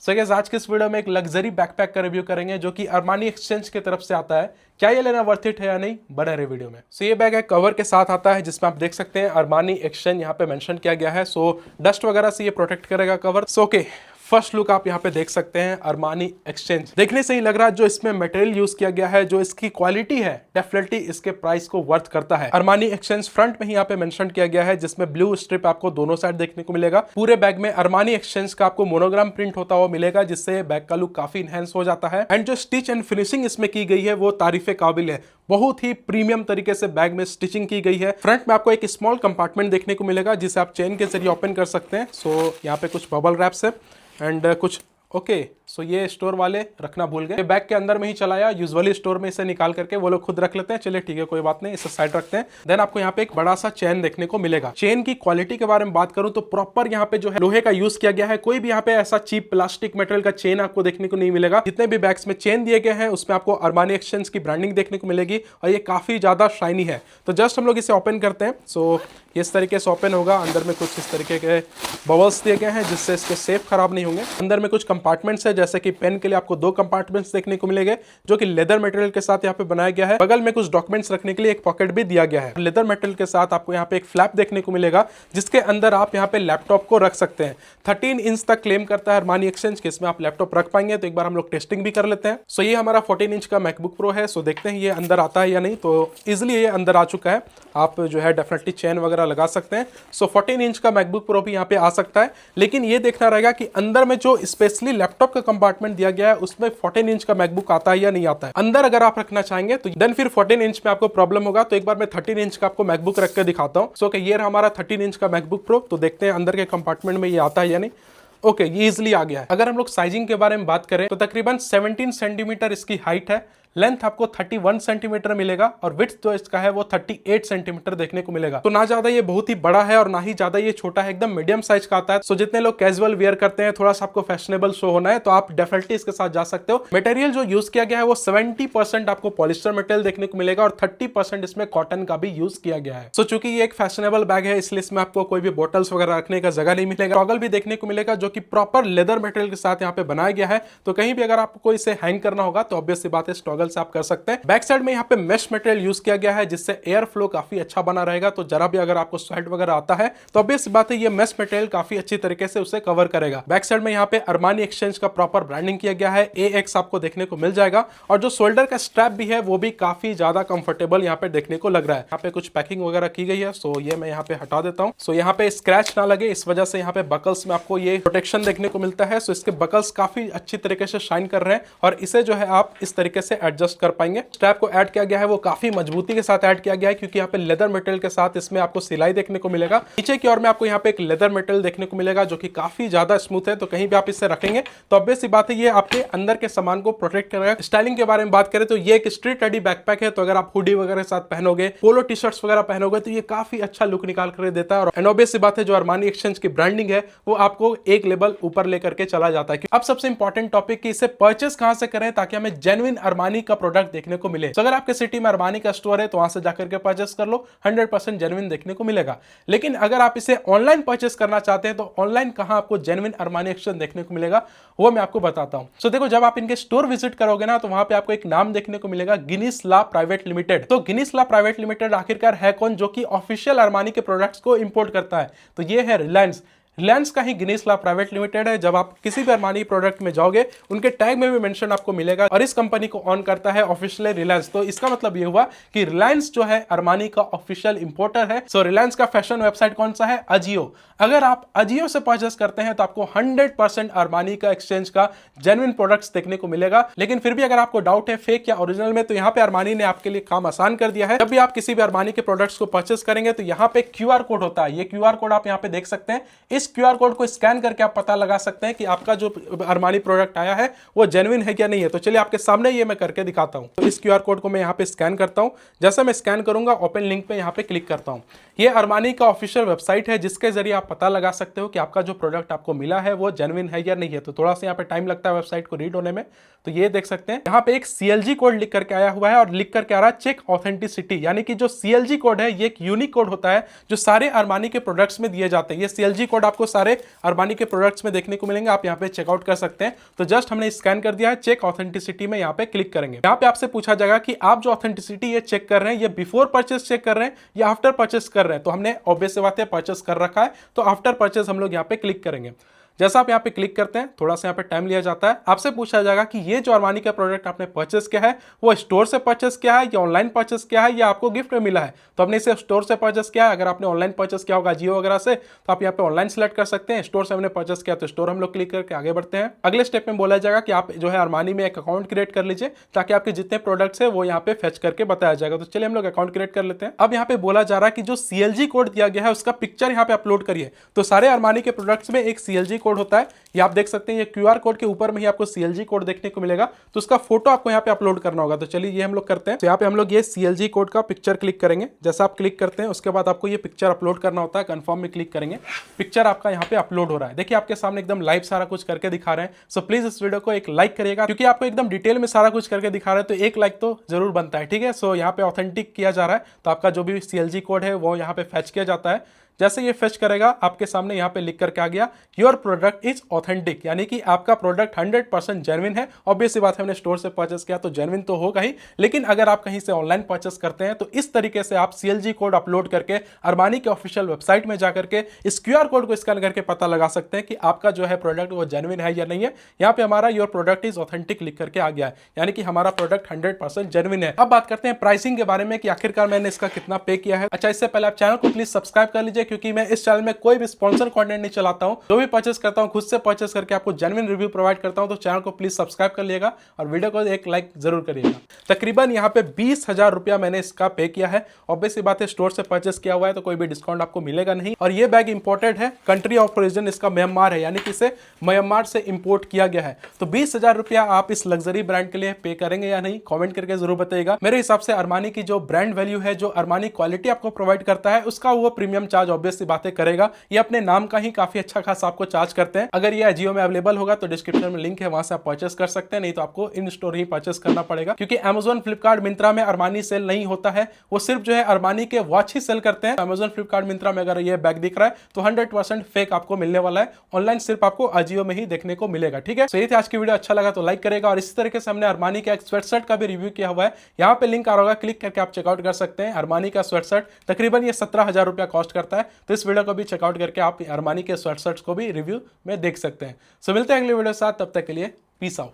So guys आज के इस वीडियो में एक लग्जरी बैकपैक का रिव्यू करेंगे जो कि अरमानी एक्सचेंज की तरफ से आता है। क्या ये लेना वर्थ इट है या नहीं, बने रहे वीडियो में। सो ये बैग है कवर के साथ आता है जिसमें आप देख सकते हैं अरमानी एक्सचेंज यहाँ पे मेंशन किया गया है। सो डस्ट वगैरह से ये प्रोटेक्ट करेगा cover. So okay, first look आप यहाँ पे देख सकते हैं अरमानी एक्सचेंज। देखने से ही लग रहा है जो इसमें मटेरियल यूज किया गया है, जो इसकी क्वालिटी है, डेफिनेटली इसके प्राइस को वर्थ करता है। अरमानी एक्सचेंज फ्रंट में ही यहाँ पे मेंशन किया गया है जिसमें ब्लू स्ट्रिप आपको दोनों साइड देखने को मिलेगा। पूरे बैग में अरमानी एक्सचेंज का आपको मोनोग्राम प्रिंट होता हुआ मिलेगा जिससे बैग का लुक काफी इनहेंस हो जाता है। एंड जो स्टिच एंड फिनिशिंग इसमें की गई है वो तारीफे काबिल है। बहुत ही प्रीमियम तरीके से बैग में स्टिचिंग की गई है। फ्रंट में आपको एक स्मॉल कंपार्टमेंट देखने को मिलेगा जिसे आप चेन के जरिए ओपन कर सकते हैं। सो यहाँ पे कुछ बबल रैप्स है एंड कुछ ओके। सो ये स्टोर वाले रखना भूल गए, बैग के अंदर में ही चलाया। यूजुअली स्टोर में इसे निकाल करके वो लोग खुद रख लेते हैं। चलिए ठीक है, कोई बात नहीं, इसे साइड रखते हैं। देन आपको यहाँ पे एक बड़ा सा चेन देखने को मिलेगा। चेन की क्वालिटी के बारे में बात करूं तो प्रॉपर यहाँ पे जो है लोहे का यूज किया गया है। कोई भी यहाँ पे ऐसा चीप प्लास्टिक मटेरियल का चेन आपको देखने को नहीं मिलेगा। जितने भी बैग्स में चेन दिए गए हैं उसमें आपको अरमानी एक्सचेंज की ब्रांडिंग देखने को मिलेगी और ये काफी ज्यादा शाइनी है। तो जस्ट हम लोग इसे ओपन करते हैं। सो इस तरीके से ओपन होगा। अंदर में कुछ इस तरीके के बबल्स दिए गए हैं जिससे इसके सेफ खराब नहीं होंगे। अंदर में कुछ कंपार्टमेंट्स है, जैसे कि पेन के लिए आपको 2 कंपार्टमेंट्स देखने को मिलेंगे जो कि लेदर मटेरियल के साथ यहाँ पे बनाया गया है। बगल में कुछ डॉक्यूमेंट्स रखने के लिए एक पॉकेट भी दिया गया है। लेदर मटेरियल के साथ आपको यहाँ पे एक फ्लैप देखने को मिलेगा जिसके अंदर आप यहाँ पे लैपटॉप को रख सकते हैं। 13 इंच तक क्लेम करता है अरमानी एक्सचेंज के, इसमें आप लैपटॉप रख पाएंगे। तो एक बार हम लोग टेस्टिंग भी कर लेते हैं। सो ये हमारा 14 इंच का मैकबुक प्रो है। सो देखते हैं ये अंदर आता है या नहीं। तो इजिली ये अंदर आ चुका है। आप जो है डेफिनेटली चेन वगैरह लगा सकते हैं। सो 14 इंच का मैकबुक प्रो भी यहाँ पे आ सकता है, लेकिन ये देखना रहेगा कि अंदर में जो स्पेशली लैपटॉप का कंपार्टमेंट दिया गया है उसमें 14 इंच का मैकबुक आता है या नहीं आता है। अंदर अगर आप रखना चाहेंगे तो देन फिर 14 इंच में आपको प्रॉब्लम होगा। तो एक बार मैं 13 इंच का आपको मैकबुक रख के दिखाता हूँ। सो ये हमारा 13 इंच का मैकबुक प्रो। तो देखते हैं अंदर के कंपार्टमेंट में ये आता है या नहीं। ओके, ये इजिली आ गया है। अगर हम लोग साइजिंग के बारे में बात करें तो तकरीबन 17 सेंटीमीटर इसकी हाइट है। लेंथ आपको 31 सेंटीमीटर मिलेगा और विड्थ जो इसका है वो 38 सेंटीमीटर देखने को मिलेगा। तो ना ज्यादा ये बहुत ही बड़ा है और ना ही ज्यादा ये छोटा है, एकदम मीडियम साइज का आता है। सो जितने लोग कैजुअल वेयर करते हैं, थोड़ा सा आपको फैशनेबल शो होना है, तो आप डेफिनेटली इसके साथ जा सकते हो। मटेरियल जो यूज किया गया है वो 70% आपको पॉलिस्टर मटेरियल देखने को मिलेगा और 30% इसमें कॉटन का भी यूज किया गया है। सो चूंकि ये एक फैशनेबल बैग है इसलिए इसमें आपको कोई भी बोटल्स वगैरह रखने का जगह नहीं मिलेगा। टॉगल भी देखने को मिलेगा जो कि प्रॉपर लेदर मटेरियल के साथ यहाँ पे बनाया गया है। तो कहीं भी अगर आपको इसे हैंग करना होगा तो ऑब्वियस सी बात है, इस टॉगल से आप कर सकते हैं। बैक साइड में यहाँ पे मेश मटेरियल यूज किया गया है जिससे एयर फ्लो काफी अच्छा बना रहेगा। तो जरा भी अगर आपको स्वेट वगैरह आता है तो ऑब्वियस बात है ये मेश मटेरियल काफी अच्छी तरीके से उसे कवर करेगा। बैक साइड में यहाँ पे अरमानी एक्सचेंज का प्रॉपर ब्रांडिंग किया गया है। AX आपको देखने को मिल जाएगा और जो शोल्डर का स्ट्रैप भी है वो भी काफी ज्यादा कंफर्टेबल यहाँ पे देखने को लग रहा है। यहाँ पे कुछ पैकिंग वगैरह की गई है। सो ये मैं यहाँ पे हटा देता हूँ। सो यहाँ पे स्क्रैच ना लगे इस वजह से यहाँ पे बकल्स में आपको ये प्रोटेक्शन देखने को मिलता है। सो इसके बकल्स काफी अच्छी तरीके से शाइन कर रहे हैं और इसे जो है आप इस तरीके से एडजस्ट कर पाएंगे। स्ट्रैप को ऐड किया गया है वो काफी मजबूती के साथ ऐड किया गया है क्योंकि यहाँ पे लेदर मटेरियल के साथ इसमें आपको सिलाई देखने को मिलेगा। नीचे की ओर में आपको यहाँ पे एक लेदर मटेरियल देखने को मिलेगा जो कि काफी ज्यादा स्मूथ है। तो कहीं भी आप इसे रखेंगे तो ऑब्वियस सी बात है ये आपके अंदर के सामान को प्रोटेक्ट करेगा। स्टाइलिंग के बारे में बात करें तो ये एक स्ट्रीट रेडी बैकपैक है। तो अगर आप हुडी वगैरह के साथ पहनोगे, पोलो टी शर्ट्स वगैरह पहनोगे तो ये काफी अच्छा लुक निकाल कर देता है। और ऑब्वियस सी बात है जो अरमानी एक्सचेंज की ब्रांडिंग है वो आपको एक लेवल ऊपर लेकर के चला जाता है। अब सबसे इंपॉर्टेंट टॉपिक कि इसे परचेस कहां से करें ताकि हमें जेन्युइन अरमानी का प्रोडक्ट देखने को मिले। तो अगर आपके सिटी में अरमानी का स्टोर है तो वहां से जाकर के परचेस कर लो, 100% जेन्युइन देखने को मिलेगा। लेकिन अगर आप इसे ऑनलाइन परचेस करना चाहते हैं तो ऑनलाइन कहां आपको जेन्युइन अरमानी एक्सचेंज देखने को मिलेगा वो मैं आपको बताता हूं। सो देखो, जब आप इनके स्टोर विजिट करोगे ना तो वहां पे आपको एक नाम देखने को मिलेगा, गिनीस लॉ प्राइवेट लिमिटेड। तो गिनीस लॉ प्राइवेट लिमिटेड आखिरकार है कौन जो कि ऑफिशियल अरमानी के प्रोडक्ट्स को इंपोर्ट करता है? तो ये है रिलायंस। रिलायंस का ही गिनीस लॉ प्राइवेट लिमिटेड है। जब आप किसी भी अरमानी प्रोडक्ट में जाओगे उनके टैग में भी मेंशन आपको मिलेगा और इस कंपनी को ऑन करता है ऑफिशियल रिलायंस। तो इसका मतलब ये हुआ कि रिलायंस जो है अरमानी का ऑफिशियल इंपोर्टर है। सो रिलायंस का फैशन वेबसाइट कौन सा है? अजियो। अगर आप अजियो से परचेस करते हैं तो आपको 100% अरमानी का एक्सचेंज का जेन्युइन प्रोडक्ट्स देखने को मिलेगा। लेकिन फिर भी अगर आपको डाउट है फेक या ओरिजिनल में, तो यहाँ पे अरमानी ने आपके लिए काम आसान कर दिया है। जब भी आप किसी भी अरमानी के प्रोडक्ट्स को परचेस करेंगे तो यहाँ पे QR कोड होता है। ये QR कोड आप यहाँ पे देख सकते हैं। इस QR कोड को स्कैन करके आप पता लगा सकते हैं कि आपका जो अरमानी प्रोडक्ट आया है वो जेन्युइन है या नहीं है। तो चलिए आपके सामने ये मैं करके दिखाता हूं। तो इस QR कोड को मैं यहाँ पे स्कैन करता हूं। जैसे मैं स्कैन करूंगा ओपन लिंक पे यहाँ पे क्लिक करता हूं। ये अरमानी का ऑफिशियल वेबसाइट है जिसके जरिए आप पता लगा सकते हो कि आपका जो प्रोडक्ट आपको मिला है वो जेन्युइन है या नहीं है। तो थोड़ा सा यहाँ पे टाइम लगता है वेबसाइट को रीड होने में। तो ये देख सकते हैं यहाँ पे एक CLG कोड लिख करके आया हुआ है और लिख करके आ रहा है चेक ऑथेंटिसिटी। यानी कि जो CLG कोड है ये एक यूनिक कोड होता है जो सारे अरमानी के प्रोडक्ट्स में दिए जाते हैं। ये CLG कोड आपको आपको सारे अरमानी के प्रोडक्ट्स में देखने को मिलेंगे, आप यहाँ पे चेकआउट कर सकते हैं। तो जस्ट हमने स्कैन कर दिया है, चेक ऑथेंटिसिटी में यहाँ पे क्लिक करेंगे। यहाँ पे आपसे पूछा जाएगा कि आप जो ऑथेंटिसिटी ये चेक कर रहे हैं ये बिफोर परचेस चेक कर रहे हैं या आफ्टर परचेस कर रहे हैं। तो हमने ऑब्वियस सी बात है परचेस कर रखा है, तो आफ्टर परचेस हम लोग यहाँ पे क्लिक करेंगे। जैसा आप यहाँ पे क्लिक करते हैं, थोड़ा सा यहाँ पे टाइम लिया जाता है। आपसे पूछा जाएगा कि ये जो अरमानी का प्रोडक्ट आपने परचेस किया है वो स्टोर से परचेस किया है या ऑनलाइन परचेस किया है या आपको गिफ्ट में मिला है। तो हमने इसे स्टोर से परचेस किया है। अगर आपने ऑनलाइन परचेस किया होगा जियो वगैरह से, तो आप यहाँ पे ऑनलाइन सेलेक्ट कर सकते हैं। स्टोर से हमने परचेस किया तो स्टोर हम लोग क्लिक करके आगे बढ़ते हैं। अगले स्टेप में बोला जाएगा कि आप जो है अरमानी में एक अकाउंट क्रिएट कर लीजिए ताकि आपके जितने प्रोडक्ट्स है वो यहाँ पे फेच करके बताया जाएगा। तो चलिए हम लोग अकाउंट क्रिएट कर लेते हैं। अब यहाँ पे बोला जा रहा है कि जो CLG कोड दिया गया है उसका पिक्चर यहाँ पे अपलोड करिए। तो सारे अरमानी के प्रोडक्ट्स में एक CLG कोड होता है, आप देख सकते हैं ये QR कोड के ऊपर में ही आपको CLG कोड देखने को मिलेगा। तो उसका फोटो आपको यहाँ पे अपलोड करना होगा। तो चलिए ये हम लोग करते हैं। तो यहाँ पे हम लोग ये CLG कोड का पिक्चर क्लिक करेंगे। जैसा आप क्लिक करते हैं उसके बाद आपको ये पिक्चर अपलोड करना होता है। कंफर्म में क्लिक करेंगे, पिक्चर आपका यहाँ पे अपलोड हो रहा है। देखिए आपके सामने एकदम लाइव सारा कुछ करके दिखा रहे हैं। सो प्लीज इस वीडियो को एक लाइक करिएगा क्योंकि आपको एकदम डिटेल में सारा कुछ करके दिखा रहे हैं, तो एक लाइक तो जरूर बनता है। ठीक है, सो यहाँ पे ऑथेंटिक किया जा रहा है, तो आपका जो भी CLG कोड है वो यहाँ पे फैच किया जाता है। जैसे ये फेच करेगा आपके सामने यहाँ पे लिख करके आ गया योर प्रोडक्ट इज ऑथेंटिक, यानी कि आपका प्रोडक्ट 100% जेन्युइन है। ऑब्वियस सी बात है, हमने स्टोर से परचेस किया तो जेन्युइन तो होगा ही, लेकिन अगर आप कहीं से ऑनलाइन परचेस करते हैं तो इस तरीके से आप CLG कोड अपलोड करके अरमानी के ऑफिशियल वेबसाइट में जाकर के इस QR कोड को स्कैन करके पता लगा सकते हैं कि आपका जो है प्रोडक्ट वो जेन्युइन है या नहीं है। यहाँ पे हमारा योर प्रोडक्ट इज ऑथेंटिक लिख करके आ गया है, यानी कि हमारा प्रोडक्ट 100% जेन्युइन है। अब बात करते हैं प्राइसिंग के बारे में कि आखिरकार मैंने इसका कितना पे किया है। अच्छा, इससे पहले आप चैनल को प्लीज सब्सक्राइब कर लीजिए क्योंकि मैं इस चैनल में कोई भी स्पॉन्सर कंटेंट नहीं चलाता हूं। जो भी परचेस करता हूं खुद से परचेस करके आपको जेन्युइन रिव्यू प्रोवाइड करता हूं। तो चैनल को प्लीज सब्सक्राइब कर लिएगा और वीडियो को एक लाइक जरूर करिएगा। तकरीबन यहाँ पे 20,000 रुपया मैंने इसका पे किया है। ऑब्वियस सी बात है, स्टोर से परचेस किया हुआ है तो कोई भी डिस्काउंट आपको मिलेगा नहीं। और ये बैग इंपोर्टेड है, कंट्री ऑफ ओरिजिन इसका म्यांमार है, यानी कि इसे म्यांमार से इंपोर्ट किया गया है। तो 20,000 रुपया आप इस लग्जरी ब्रांड के लिए पे करेंगे या नहीं, कमेंट करके जरूर बताइएगा। मेरे हिसाब से अरमानी की जो ब्रांड वैल्यू है, जो अरमानी क्वालिटी आपको प्रोवाइड करता है, उसका वो प्रीमियम चार्ज ऑब्वियस सी बातें करेगा। ये अपने नाम का ही काफी अच्छा खासा आपको चार्ज करते हैं। अगर ये अजियो में अवेलेबल होगा तो डिस्क्रिप्शन में लिंक है, वहां से आप परचेस कर सकते हैं, नहीं तो आपको इन स्टोर ही परचेस करना पड़ेगा क्योंकि Amazon, फ्लिपकार्ट, मिंत्रा में अरमानी सेल नहीं होता है। वो सिर्फ जो है अरमानी के वॉच ही सेल करते हैं। Amazon, फ्लिपकार्ट, मिंत्रा में अगर ये बैग दिख रहा है तो 100% फेक आपको मिलने वाला है। ऑनलाइन सिर्फ आपको अजियो में ही देखने को मिलेगा। ठीक है, तो ये थी आज की वीडियो। अच्छा लगा तो लाइक करेगा। और इसी तरीके से हमने अरमानी का एक स्वेटशर्ट का भी रिव्यू किया हुआ है, यहाँ पे लिंक आ रहा होगा, क्लिक करके आप चेकआउट कर सकते हैं। अरमानी का स्वेटशर्ट तकरीबन ये 17,000 रुपया कॉस्ट करता है। तो इस वीडियो को भी चेकआउट करके आप अरमानी के स्वेटशर्ट्स को भी रिव्यू में देख सकते हैं। सो मिलते हैं अगले वीडियो के साथ, तब तक के लिए पीस आउट।